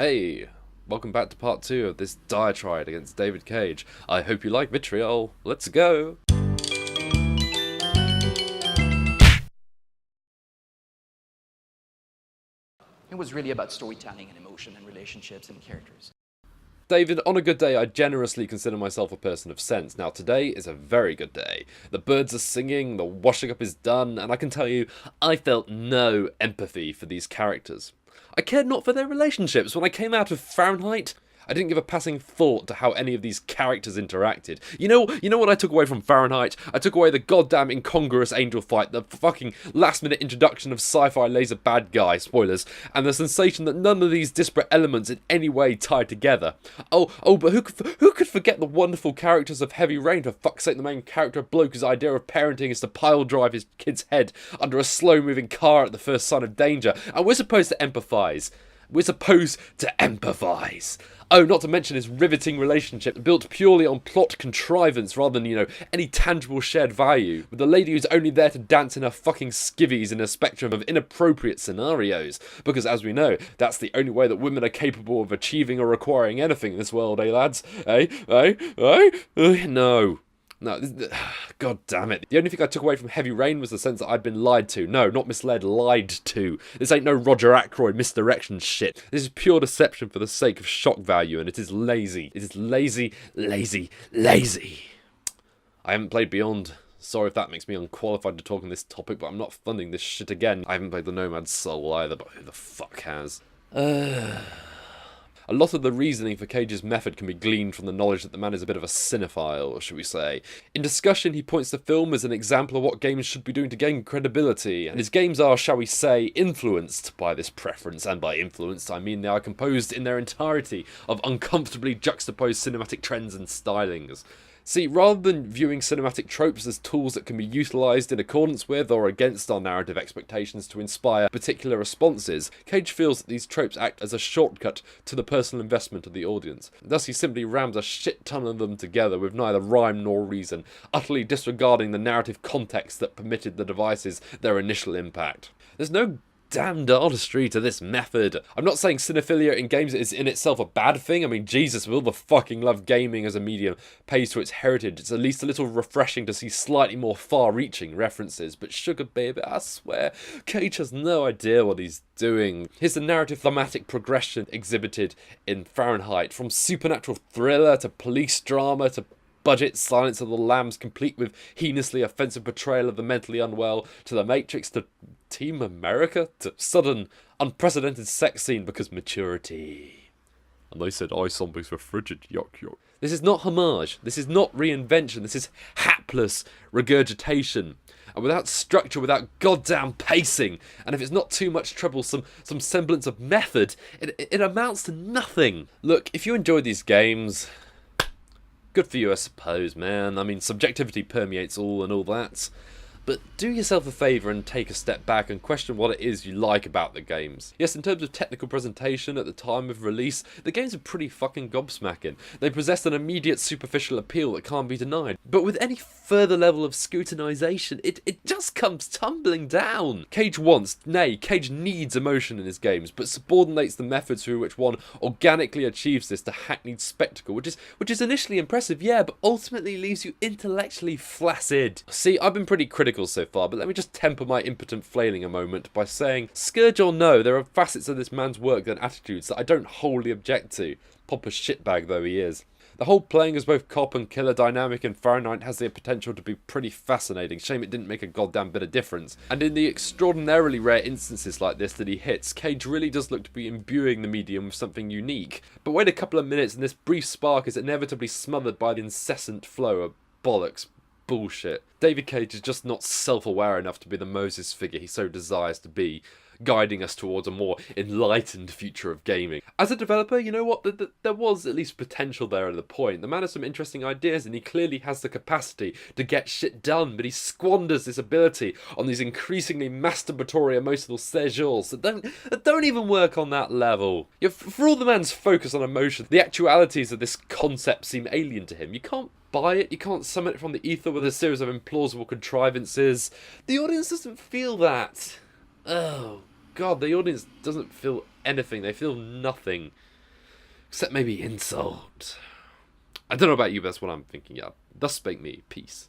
Hey, welcome back to part 2 of this Diatribe against David Cage. I hope you like vitriol. Let's go! It was really about storytelling and emotion and relationships and characters. David, on a good day, I generously consider myself a person of sense. Now, today is a very good day. The birds are singing, the washing up is done, and I can tell you, I felt no empathy for these characters. I cared not for their relationships. When I came out of Fahrenheit, I didn't give a passing thought to how any of these characters interacted. You know what I took away from Fahrenheit? I took away the goddamn incongruous angel fight, the fucking last-minute introduction of sci-fi laser bad guy, spoilers, and the sensation that none of these disparate elements in any way tied together. But who could forget the wonderful characters of Heavy Rain? For fuck's sake, the main character bloke whose idea of parenting is to pile drive his kid's head under a slow-moving car at the first sign of danger, and we're supposed to empathise. Oh, not to mention his riveting relationship built purely on plot contrivance rather than, any tangible shared value, with the lady who's only there to dance in her fucking skivvies in a spectrum of inappropriate scenarios. Because as we know, that's the only way that women are capable of achieving or acquiring anything in this world, eh lads? No. No, god damn it. The only thing I took away from Heavy Rain was the sense that I'd been lied to. No, not misled, lied to. This ain't no Roger Ackroyd misdirection shit. This is pure deception for the sake of shock value, and it is lazy. It is lazy, lazy, lazy. I haven't played Beyond. Sorry if that makes me unqualified to talk on this topic, but I'm not funding this shit again. I haven't played the Nomad's Soul either, but who the fuck has? A lot of the reasoning for Cage's method can be gleaned from the knowledge that the man is a bit of a cinephile, should we say. In discussion, he points to film as an example of what games should be doing to gain credibility, and his games are, shall we say, influenced by this preference, and by influenced I mean they are composed in their entirety of uncomfortably juxtaposed cinematic trends and stylings. See, rather than viewing cinematic tropes as tools that can be utilised in accordance with or against our narrative expectations to inspire particular responses, Cage feels that these tropes act as a shortcut to the personal investment of the audience. Thus he simply rams a shit ton of them together with neither rhyme nor reason, utterly disregarding the narrative context that permitted the devices their initial impact. There's no damned artistry to this method. I'm not saying cinephilia in games is in itself a bad thing. I mean, Jesus, with all the fucking love gaming as a medium pays to its heritage, it's at least a little refreshing to see slightly more far-reaching references. But sugar baby, I swear, Cage has no idea what he's doing. Here's the narrative thematic progression exhibited in Fahrenheit, from supernatural thriller to police drama to budget Silence of the Lambs, complete with heinously offensive portrayal of the mentally unwell, to The Matrix, to Team America, to sudden, unprecedented sex scene because maturity. And they said ice zombies were frigid, yuck yuck. This is not homage, this is not reinvention, this is hapless regurgitation. And without structure, without goddamn pacing, and if it's not too much trouble, some semblance of method, it amounts to nothing. Look, if you enjoy these games, good for you, I suppose, man. I mean, subjectivity permeates all and all that. But do yourself a favour and take a step back and question what it is you like about the games. Yes, in terms of technical presentation at the time of release, the games are pretty fucking gobsmacking. They possess an immediate superficial appeal that can't be denied. But with any further level of scrutinisation, it just comes tumbling down. Cage wants, nay, Cage needs emotion in his games, but subordinates the methods through which one organically achieves this to hackneyed spectacle, which is initially impressive, yeah, but ultimately leaves you intellectually flaccid. See, I've been pretty critical so far, but let me just temper my impotent flailing a moment by saying, scourge or no, there are facets of this man's work and attitudes that I don't wholly object to, pompous shitbag though he is. The whole playing as both cop and killer dynamic in Fahrenheit has the potential to be pretty fascinating. Shame it didn't make a goddamn bit of difference. And in the extraordinarily rare instances like this that he hits, Cage really does look to be imbuing the medium with something unique. But wait a couple of minutes and this brief spark is inevitably smothered by the incessant flow of bollocks. Bullshit. David Cage is just not self-aware enough to be the Moses figure he so desires to be, guiding us towards a more enlightened future of gaming. As a developer, you know what, there was at least potential there at the point. The man has some interesting ideas and he clearly has the capacity to get shit done, but he squanders this ability on these increasingly masturbatory emotional séjours that don't even work on that level. For all the man's focus on emotion, the actualities of this concept seem alien to him. You can't buy it, you can't summon it from the ether with a series of implausible contrivances. The audience doesn't feel that. Oh god, the audience doesn't feel anything. They feel nothing. Except maybe insult. I don't know about you, but that's what I'm thinking of. Thus spake me. Peace.